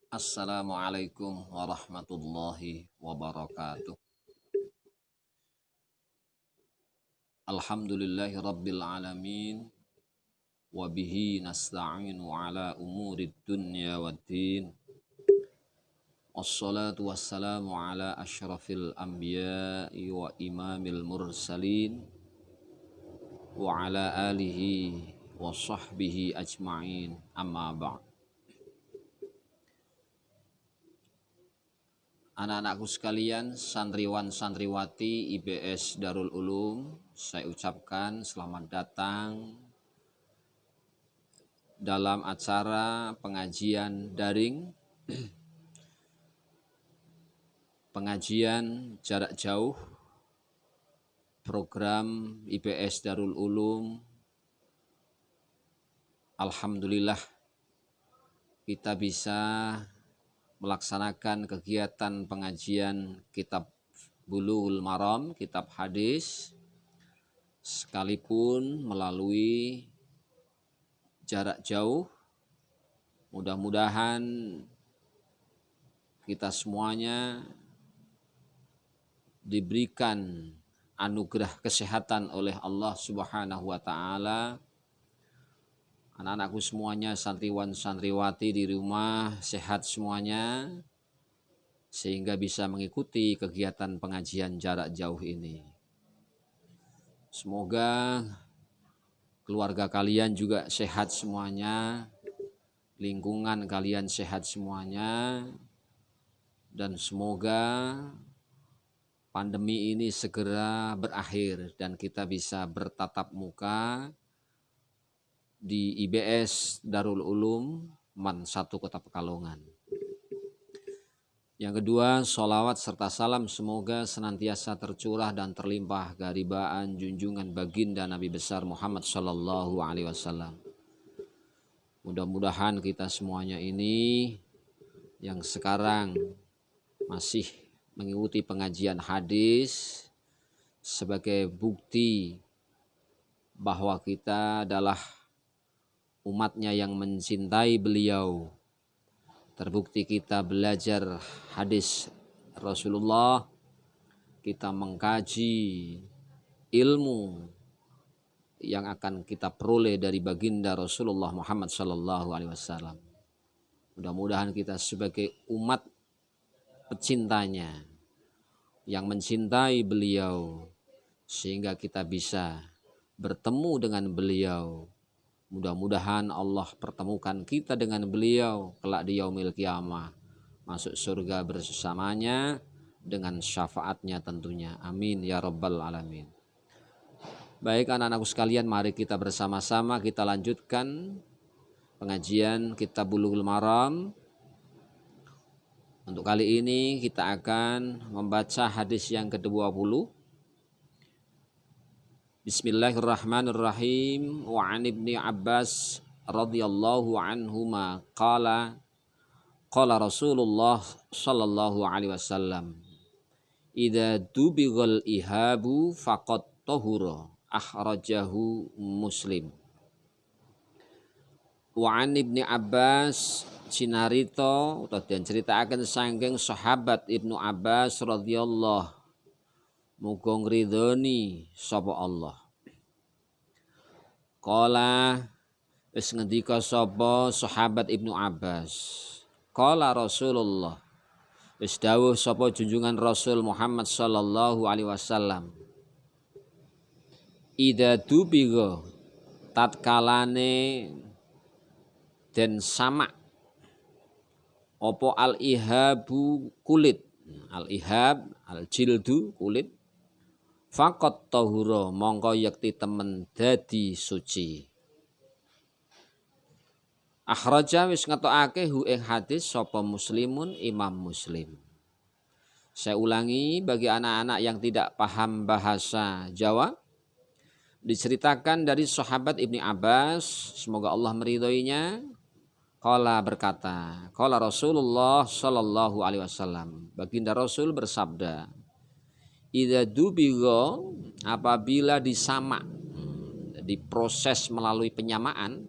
Assalamualaikum warahmatullahi wabarakatuh. Alhamdulillahi rabbil alamin. Wabihi nasta'inu ala umurid dunya waddin. Wassalatu wassalamu ala ashrafil anbiya'i wa imamil mursalin. Wa ala alihi wa sahbihi ajma'in amma ba'd. Anak-anakku sekalian, santriwan santriwati IBS Darul Ulum, saya ucapkan selamat datang dalam acara pengajian daring, pengajian jarak jauh, program IBS Darul Ulum. Alhamdulillah kita bisa melaksanakan kegiatan pengajian kitab Bulughul Maram, kitab hadis, sekalipun melalui jarak jauh. Mudah-mudahan kita semuanya diberikan anugerah kesehatan oleh Allah Subhanahu wa Ta'ala. Anak-anakku semuanya, santriwan santriwati di rumah sehat semuanya, sehingga bisa mengikuti kegiatan pengajian jarak jauh ini. Semoga keluarga kalian juga sehat semuanya, lingkungan kalian sehat semuanya, dan semoga pandemi ini segera berakhir dan kita bisa bertatap muka di IBS Darul Ulum Man 1 Kota Pekalongan. Yang kedua, sholawat serta salam semoga senantiasa tercurah dan terlimpah garibaan junjungan baginda Nabi besar Muhammad Sallallahu Alaihi Wasallam. Mudah-mudahan kita semuanya ini yang sekarang masih mengikuti pengajian hadis sebagai bukti bahwa kita adalah umatnya yang mencintai beliau. Terbukti kita belajar hadis Rasulullah, kita mengkaji ilmu yang akan kita peroleh dari baginda Rasulullah Muhammad Sallallahu Alaihi Wasallam. Mudah-mudahan kita sebagai umat pecintanya yang mencintai beliau, sehingga kita bisa bertemu dengan beliau. Mudah-mudahan Allah pertemukan kita dengan beliau kelak di yaumil qiyamah, masuk surga bersamanya dengan syafaatnya tentunya. Amin ya rabbal alamin. Baik anak-anakku sekalian, mari kita bersama-sama kita lanjutkan pengajian kitab Bulughul Maram. Untuk kali ini kita akan membaca hadis yang ke-20. Bismillahirrahmanirrahim. Wa 'an Ibni Abbas radhiyallahu anhuma qala Rasulullah sallallahu alaihi wasallam, idza dubighal ihabu faqad tahura, akhrajahu Muslim. Wa 'an Ibni Abbas cinarito utawa den critakake saking sahabat Ibnu Abbas radhiyallahu muga ngridhoni sapa Allah. Qala wis ngendika sapa sahabat Ibnu Abbas. Qala Rasulullah, wis dawuh sapa junjungan Rasul Muhammad sallallahu alaihi wasallam. Idza dubiga tatkalane den sama opo al-ihabu kulit, al-ihab al-jildu kulit, faqat tahura mongko yakti temen dadi suci. Akhraja wis ngetokake hu ing hadis sapa Muslimun, Imam Muslim. Saya ulangi bagi anak-anak yang tidak paham bahasa Jawa. Diceritakan dari sahabat Ibni Abbas, semoga Allah meridhoinya. Qala berkata, qala Rasulullah sallallahu alaihi wasallam, baginda Rasul bersabda, idza dubigha, apabila disamak, diproses melalui penyamaan,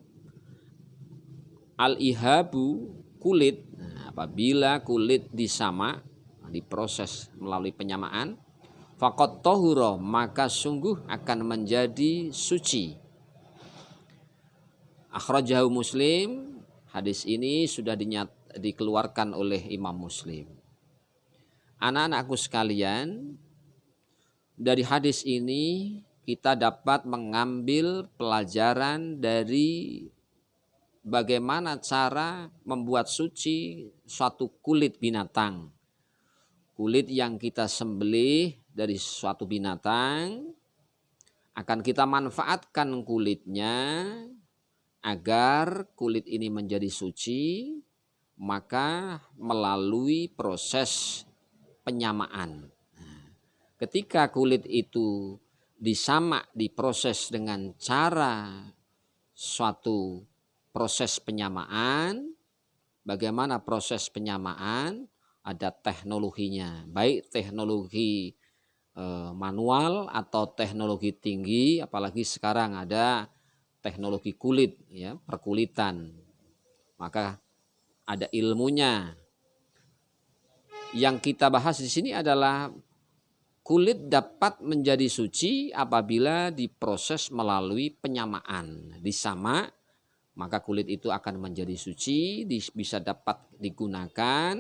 al-ihabu kulit, apabila kulit disamak, diproses melalui penyamaan, faqad tahura, maka sungguh akan menjadi suci. Akhrajahu Muslim, hadis ini sudah dikeluarkan oleh Imam Muslim. Anak-anakku sekalian, dari hadis ini kita dapat mengambil pelajaran dari bagaimana cara membuat suci suatu kulit binatang. Kulit yang kita sembelih dari suatu binatang akan kita manfaatkan kulitnya agar kulit ini menjadi suci, maka melalui proses penyamaan. Ketika kulit itu disamak, diproses dengan cara suatu proses penyamaan. Bagaimana proses penyamaan? Ada teknologinya, baik teknologi manual atau teknologi tinggi, apalagi sekarang ada teknologi kulit, ya, perkulitan. Maka ada ilmunya. Yang kita bahas di sini adalah kulit dapat menjadi suci apabila diproses melalui penyamaan. Disamak, maka kulit itu akan menjadi suci, bisa dapat digunakan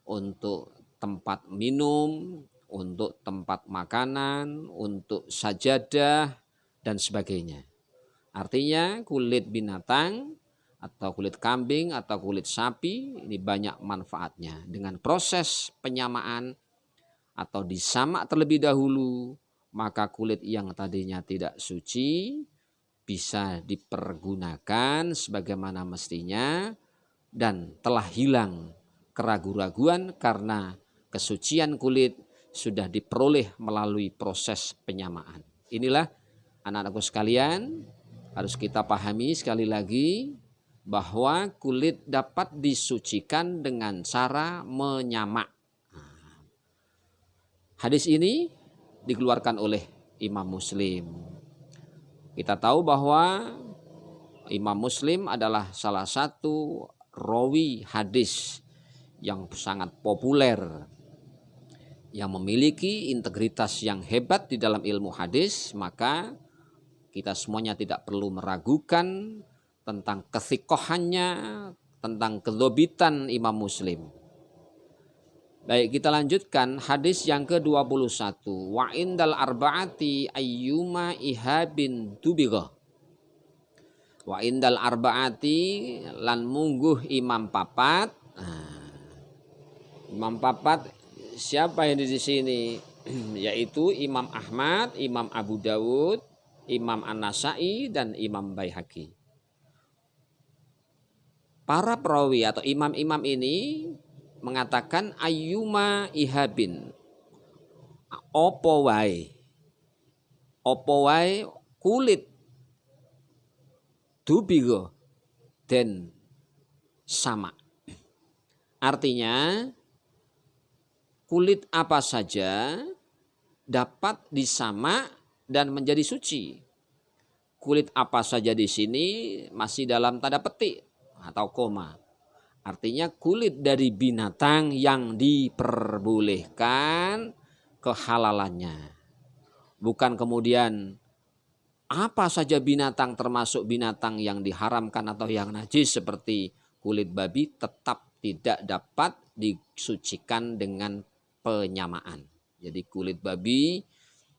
untuk tempat minum, untuk tempat makanan, untuk sajadah, dan sebagainya. Artinya kulit binatang atau kulit kambing atau kulit sapi ini banyak manfaatnya. Dengan proses penyamaan atau disamak terlebih dahulu, maka kulit yang tadinya tidak suci bisa dipergunakan sebagaimana mestinya dan telah hilang keraguan-raguan karena kesucian kulit sudah diperoleh melalui proses penyamaan. Inilah anak-anakku sekalian, harus kita pahami sekali lagi bahwa kulit dapat disucikan dengan cara menyamak. Hadis ini dikeluarkan oleh Imam Muslim. Kita tahu bahwa Imam Muslim adalah salah satu rawi hadis yang sangat populer, yang memiliki integritas yang hebat di dalam ilmu hadis, maka kita semuanya tidak perlu meragukan tentang kesiqahannya, tentang kedobitan Imam Muslim. Baik, kita lanjutkan hadis yang ke-21. Wa indal arba'ati ayyuma ihabin tubigha. Wa indal arba'ati lan mungguh imam papat. Imam papat siapa yang di sini? Yaitu Imam Ahmad, Imam Abu Dawud, Imam An-Nasai, dan Imam Baihaqi. Para perawi atau imam-imam ini mengatakan ayyuma ihabin, opo wae kulit dubigo dan sama. Artinya kulit apa saja dapat disamak dan menjadi suci. Kulit apa saja di sini masih dalam tanda petik atau koma. Artinya kulit dari binatang yang diperbolehkan kehalalannya. Bukan kemudian apa saja binatang termasuk binatang yang diharamkan atau yang najis seperti kulit babi tetap tidak dapat disucikan dengan penyamaan. Jadi kulit babi,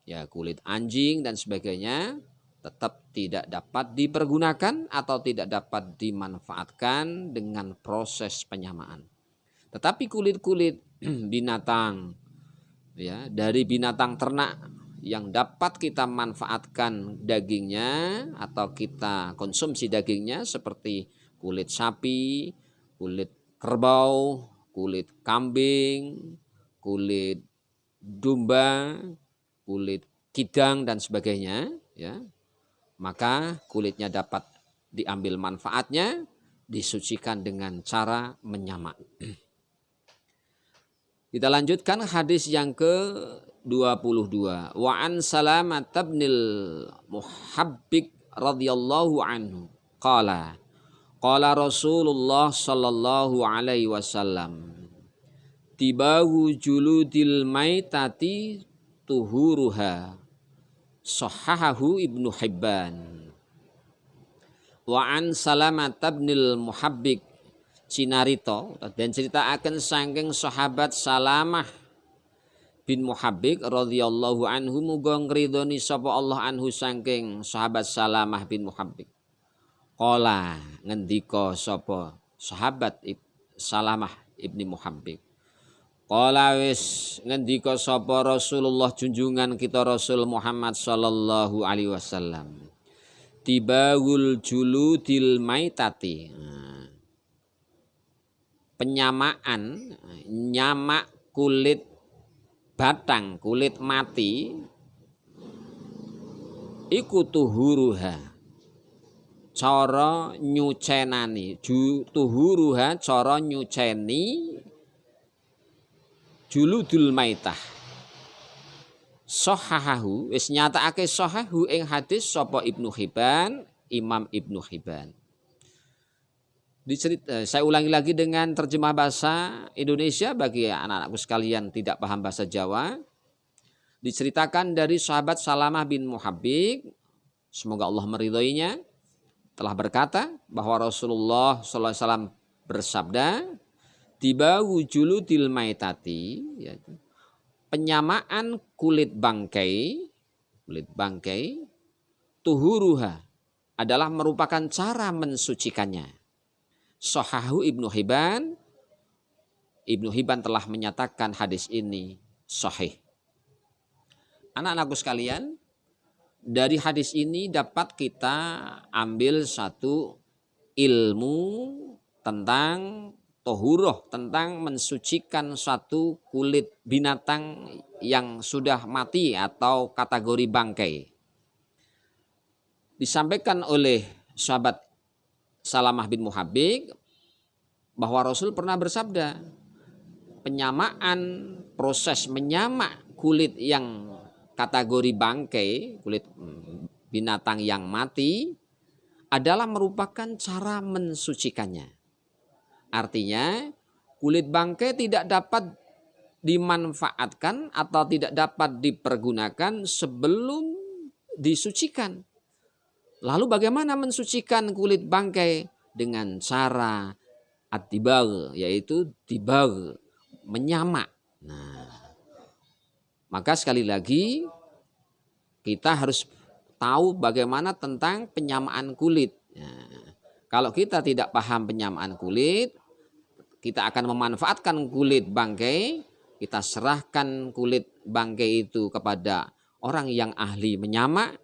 ya kulit anjing dan sebagainya tetap tidak dapat dipergunakan atau tidak dapat dimanfaatkan dengan proses penyamaan. Tetapi kulit-kulit binatang, ya, dari binatang ternak yang dapat kita manfaatkan dagingnya atau kita konsumsi dagingnya seperti kulit sapi, kulit kerbau, kulit kambing, kulit domba, kulit kidang dan sebagainya, ya. Maka kulitnya dapat diambil manfaatnya, disucikan dengan cara menyamak. Kita lanjutkan hadis yang ke-22. Wa an Salamah bin Muhabbik radhiyallahu anhu qala Qala Rasulullah sallallahu alaihi wasallam, tibahu juludil maitati tuhuruha. Sahahahu Ibnu Hibban. Wa an Salamah ibnil Muhabbik cinarito, dan cerita akan saking sahabat Salamah bin Muhabbik radhiyallahu anhu, muga ngridoni sapa Allah anhu saking sahabat Salamah bin Muhabbik. Qala ngendika sapa sahabat Salamah ibni Muhabbik. Qala wis ngendika sapa Rasulullah junjungan kita Rasul Muhammad sallallahu alaihi wasallam. Tibawul juludil maitati. Penyamaan, nyamak kulit batang, kulit mati, iku tuhuruha. Cara nyucenani, tuhuruha cara nyuceni juludul maitah. Sahahahu wis nyatakake sahahu ing hadis sapa Ibnu Hibban, Imam Ibnu Hibban. Saya ulangi lagi dengan terjemah bahasa Indonesia bagi anak-anakku sekalian tidak paham bahasa Jawa. Diceritakan dari sahabat Salamah bin Muhabbik, semoga Allah meridhoinya, telah berkata bahwa Rasulullah SAW bersabda, tibawu juludil maitati, yaitu penyamaan kulit bangkai, tuhuruha adalah merupakan cara mensucikannya. Sahahu Ibnu Hibban, Ibnu Hibban telah menyatakan hadis ini sahih. Anak-anakku sekalian, dari hadis ini dapat kita ambil satu ilmu tentang tohuroh, tentang mensucikan suatu kulit binatang yang sudah mati atau kategori bangkai. Disampaikan oleh sahabat Salamah bin Muhabbik bahwa Rasul pernah bersabda, penyamaan, proses menyamak kulit yang kategori bangkai, kulit binatang yang mati adalah merupakan cara mensucikannya. Artinya kulit bangkai tidak dapat dimanfaatkan atau tidak dapat dipergunakan sebelum disucikan. Lalu bagaimana mensucikan kulit bangkai? Dengan cara at-tibagh, yaitu tibagh, menyamak. Nah, maka sekali lagi kita harus tahu bagaimana tentang penyamaan kulit. Nah, kalau kita tidak paham penyamaan kulit, kita akan memanfaatkan kulit bangkai, kita serahkan kulit bangkai itu kepada orang yang ahli menyamak,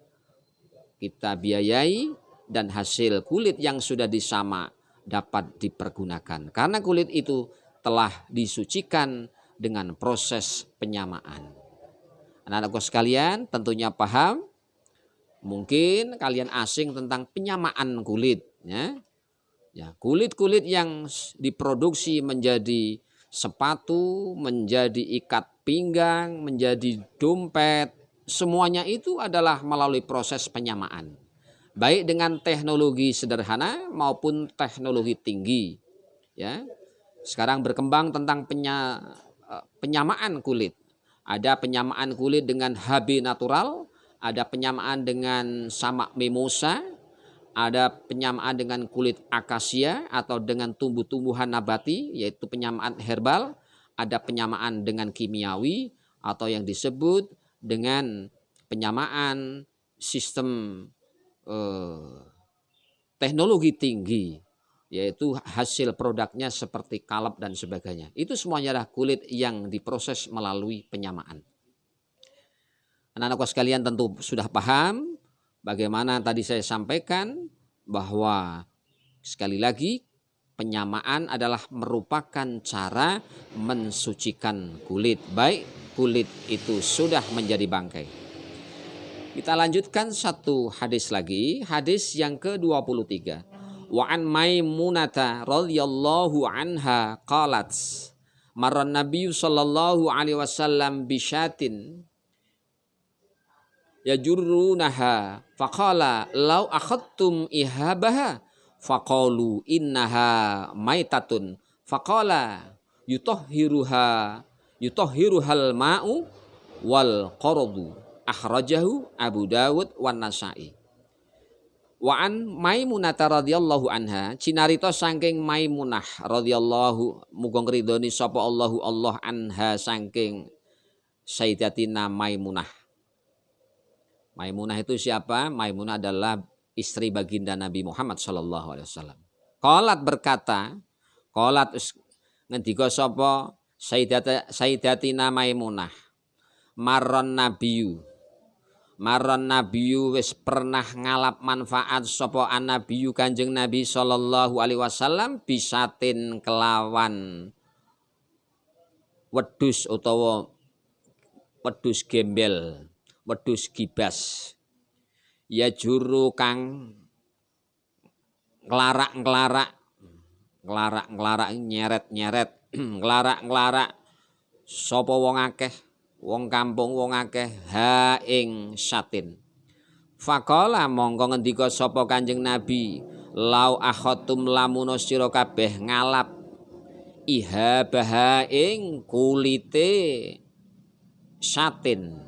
kita biayai, dan hasil kulit yang sudah disamak dapat dipergunakan. Karena kulit itu telah disucikan dengan proses penyamaan. Anak-anakku sekalian tentunya paham, mungkin kalian asing tentang penyamaan kulit. Ya, kulit-kulit yang diproduksi menjadi sepatu, menjadi ikat pinggang, menjadi dompet, semuanya itu adalah melalui proses penyamaan. Baik dengan teknologi sederhana maupun teknologi tinggi. Ya. Sekarang berkembang tentang penyamaan kulit. Ada penyamaan kulit dengan HB natural, ada penyamaan dengan samak mimosa, ada penyamaan dengan kulit akasia atau dengan tumbuh-tumbuhan nabati, yaitu penyamaan herbal, ada penyamaan dengan kimiawi atau yang disebut dengan penyamaan sistem teknologi tinggi, yaitu hasil produknya seperti kalap dan sebagainya. Itu semuanya adalah kulit yang diproses melalui penyamaan. Anak-anakku sekalian tentu sudah paham bagaimana tadi saya sampaikan bahwa sekali lagi penyamaan adalah merupakan cara mensucikan kulit, baik kulit itu sudah menjadi bangkai. Kita lanjutkan satu hadis lagi, hadis yang ke-23. Wa an Maimunata radhiyallahu anha qalat marran Nabi sallallahu alaihi wasallam bisyatin yajurrunaha faqala law akhadtum ihabaha faqalu innaha maitatun faqala yutahhiruhal ma'u wal qaradu akhrajahu Abu Dawud wan Nasa'i. Wa an Maimunah radhiyallahu anha cinarita saking Maimunah radhiyallahu muga ngridoni sapa Allahu Allah anha saking Sayyidatina Maimunah. Maimunah itu siapa? Maimunah adalah istri baginda Nabi Muhammad sallallahu alaihi wasallam. Qalat berkata, qalat ngendika sapa Sayyidatina Maimunah, marron nabiyu wis pernah ngalap manfaat sapa an-nabiyu Kanjeng Nabi sallallahu alaihi wasallam bisatin kelawan wedhus utawa wedhus gembel, wedhus gibas. Ya juru kang nglarak-nglarak nyeret-nyeret nglarak-nglarak sapa wong akeh, wong kampung wong akeh ha ing satin. Faqala mongko ngendika sapa Kanjeng Nabi, lau akhatum lamun sira kabeh ngalap iha baha ing kulite satin,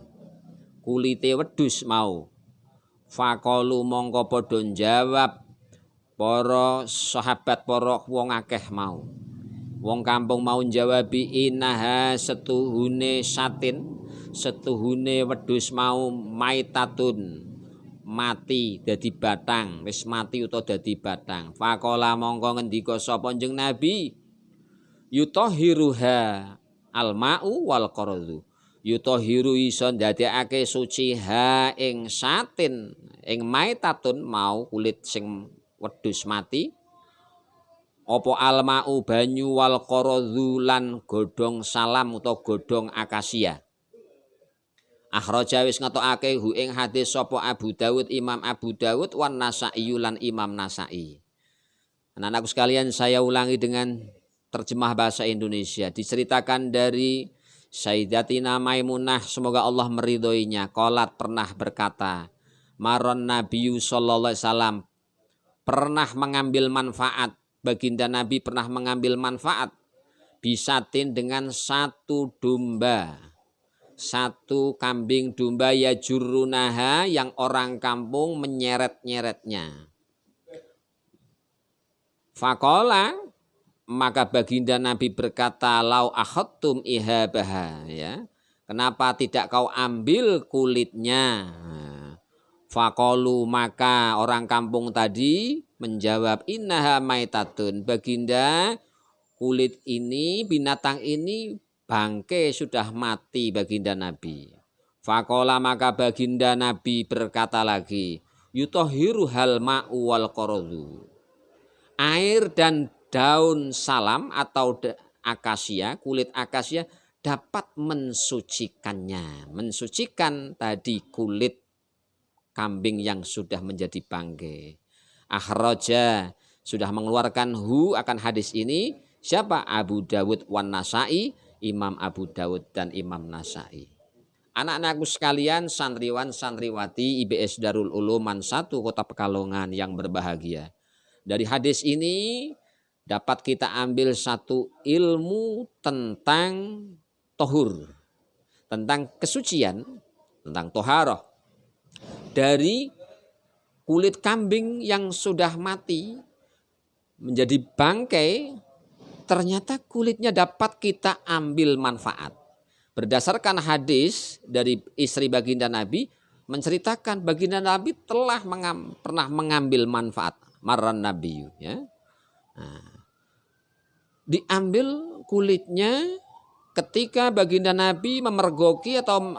kulite wedhus mau. Faqalu mongko padha jawab para sahabat, para wong akeh mau, wong kampung mau jawabi inaha setuhune satin, setuhune wedhus mau maitatun mati dadi batang, wis mati utawa dadi batang. Faqala mongko ngendika sapa Kanjeng Nabi, yutahhiruha alma'u wal qaradu. Yutahhiru iso ndadekake suci ha ing satin, ing maitatun mau kulit sing wedhus mati. Apa alma'u banyu wal qaradu lan godhong salam utawa godhong akasia. Akhraja wis ngetokake hu ing hadis sapa Abu Dawud, Imam Abu Dawud wan Nasa'i lan Imam Nasa'i. Anak-anakku sekalian, saya ulangi dengan terjemah bahasa Indonesia. Diceritakan dari Sayyidatina Maimunah, semoga Allah meridhoinya, qalat pernah berkata, maron Nabi sallallahu alaihi wasallam pernah mengambil manfaat, baginda Nabi pernah mengambil manfaat bisatin dengan satu domba, satu kambing domba ya jurunaha yang orang kampung menyeret-nyeretnya. Faqala maka baginda Nabi berkata, lau akhadtum ihabaha, ya. Kenapa tidak kau ambil kulitnya? Faqalu maka orang kampung tadi menjawab, innaha maitatun, baginda kulit ini, binatang ini bangke sudah mati baginda Nabi. Faqala maka baginda Nabi berkata lagi, yutahhiru hal ma'u wal qaradu. Air dan daun salam atau akasia, kulit akasia dapat mensucikannya. Mensucikan tadi kulit kambing yang sudah menjadi bangke. Akhraja sudah mengeluarkan hu akan hadis ini siapa? Abu Dawud wan Nasa'i, Imam Abu Dawud dan Imam Nasa'i. Anak-anakku sekalian, santriwan santriwati IBS Darul Ulum 1 Kota Pekalongan yang berbahagia. Dari hadis ini dapat kita ambil satu ilmu tentang tohur, tentang kesucian, tentang toharoh. Dari kulit kambing yang sudah mati menjadi bangkai, ternyata kulitnya dapat kita ambil manfaat. Berdasarkan hadis dari istri baginda Nabi, menceritakan baginda Nabi telah pernah mengambil manfaat. Marran Nabi, ya. Nah, diambil kulitnya ketika baginda Nabi memergoki atau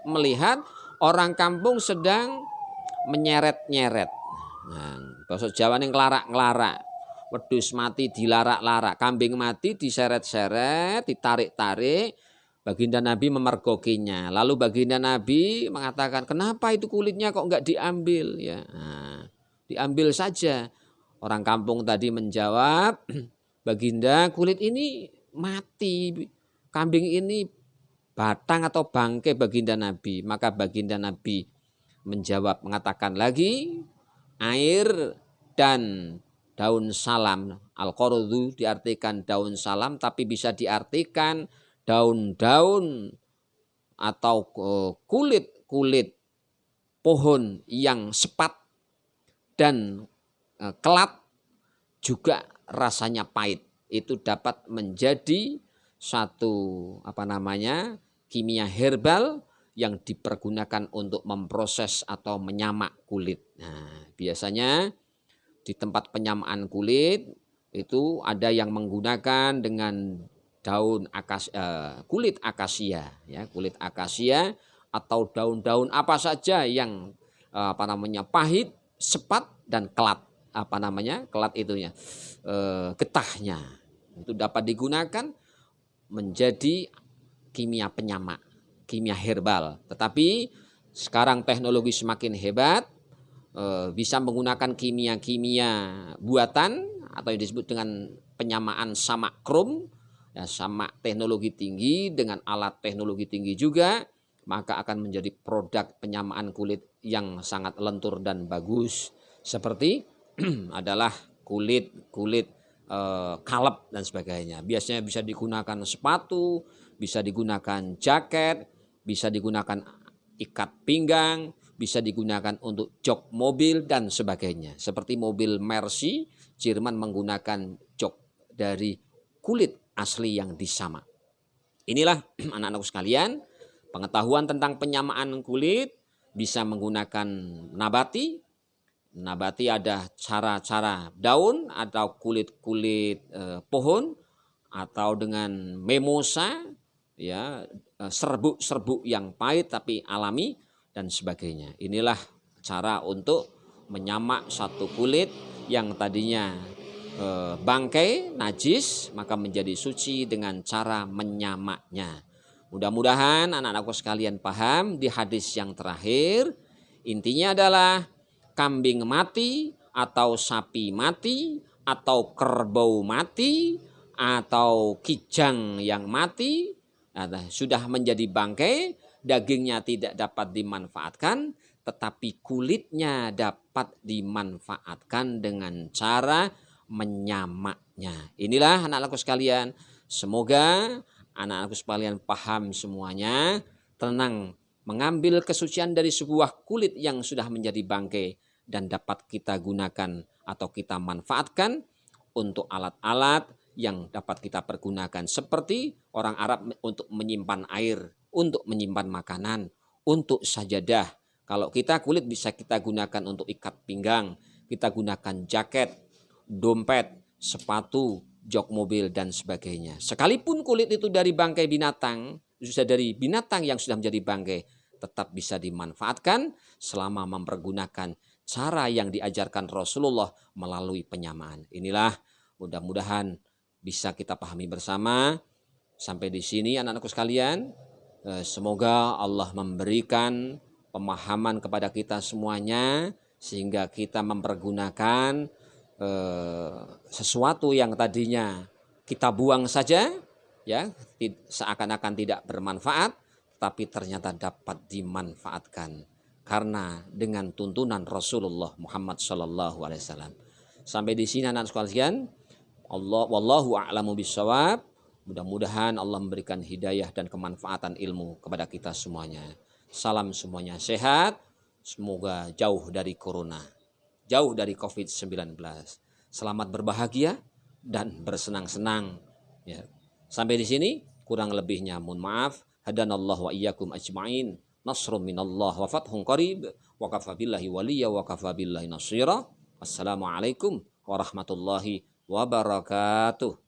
melihat orang kampung sedang menyeret-nyeret. Nah, bahasa Jawa ini ngelarak-ngelarak. Wedhus mati dilarak-larak, kambing mati diseret-seret, ditarik-tarik. Baginda Nabi memergokinya. Lalu baginda Nabi mengatakan, kenapa itu kulitnya kok enggak diambil? Ya, nah, diambil saja. Orang kampung tadi menjawab, baginda kulit ini mati, kambing ini batang atau bangkai baginda Nabi. Maka baginda Nabi menjawab, mengatakan lagi, air dan daun salam. Al-qardu diartikan daun salam, tapi bisa diartikan daun-daun atau kulit-kulit pohon yang sepat dan kelat juga rasanya pahit. Itu dapat menjadi satu kimia herbal yang dipergunakan untuk memproses atau menyamak kulit. Nah, biasanya di tempat penyamaan kulit itu ada yang menggunakan dengan daun kulit akasia, ya, kulit akasia atau daun-daun apa saja yang pahit, sepat dan kelat. Kelat itunya, getahnya itu dapat digunakan menjadi kimia penyamak, kimia herbal. Tetapi sekarang teknologi semakin hebat, bisa menggunakan kimia-kimia buatan atau yang disebut dengan penyamaan samak krom, ya, samak teknologi tinggi dengan alat teknologi tinggi juga, maka akan menjadi produk penyamaan kulit yang sangat lentur dan bagus. Seperti adalah kulit kaleb dan sebagainya. Biasanya bisa digunakan sepatu, bisa digunakan jaket, bisa digunakan ikat pinggang, bisa digunakan untuk jok mobil dan sebagainya. Seperti mobil Mercy, Jerman menggunakan jok dari kulit asli yang disamak. Inilah anak-anakku sekalian, pengetahuan tentang penyamaan kulit bisa menggunakan nabati. Nabati ada cara-cara daun atau kulit-kulit pohon, atau dengan mimosa, ya, serbuk-serbuk yang pahit tapi alami dan sebagainya. Inilah cara untuk menyamak satu kulit yang tadinya bangkai, najis, maka menjadi suci dengan cara menyamaknya. Mudah-mudahan anak-anakku sekalian paham di hadis yang terakhir. Intinya adalah kambing mati atau sapi mati atau kerbau mati atau kijang yang mati sudah menjadi bangkai, dagingnya tidak dapat dimanfaatkan, tetapi kulitnya dapat dimanfaatkan dengan cara menyamaknya. Inilah anak-anakku sekalian, semoga anak-anakku sekalian paham semuanya, tenang mengambil kesucian dari sebuah kulit yang sudah menjadi bangkai dan dapat kita gunakan atau kita manfaatkan untuk alat-alat yang dapat kita pergunakan, seperti orang Arab untuk menyimpan air, untuk menyimpan makanan, untuk sajadah. Kalau kita kulit bisa kita gunakan untuk ikat pinggang, kita gunakan jaket, dompet, sepatu, jok mobil dan sebagainya. Sekalipun kulit itu dari bangkai binatang, sudah dari binatang yang sudah menjadi bangkai, tetap bisa dimanfaatkan selama mempergunakan cara yang diajarkan Rasulullah melalui penyamaan. Inilah mudah-mudahan bisa kita pahami bersama. Sampai di sini anak-anakku sekalian, semoga Allah memberikan pemahaman kepada kita semuanya sehingga kita mempergunakan sesuatu yang tadinya kita buang saja, ya, seakan-akan tidak bermanfaat, tapi ternyata dapat dimanfaatkan karena dengan tuntunan Rasulullah Muhammad SAW. Sampai di sini anak sekalian, wallahu a'lamu bishawab. Mudah-mudahan Allah memberikan hidayah dan kemanfaatan ilmu kepada kita semuanya. Salam semuanya sehat, semoga jauh dari corona, jauh dari COVID-19. Selamat berbahagia dan bersenang-senang. Ya. Sampai di sini, kurang lebihnya mohon maaf. Hadanallahu wa iyyakum ajma'in. Nasrun minallah wa fathun qarib. Wa kafa billahi waliya wa kafa billahi nasira. Assalamualaikum warahmatullahi wabarakatuh.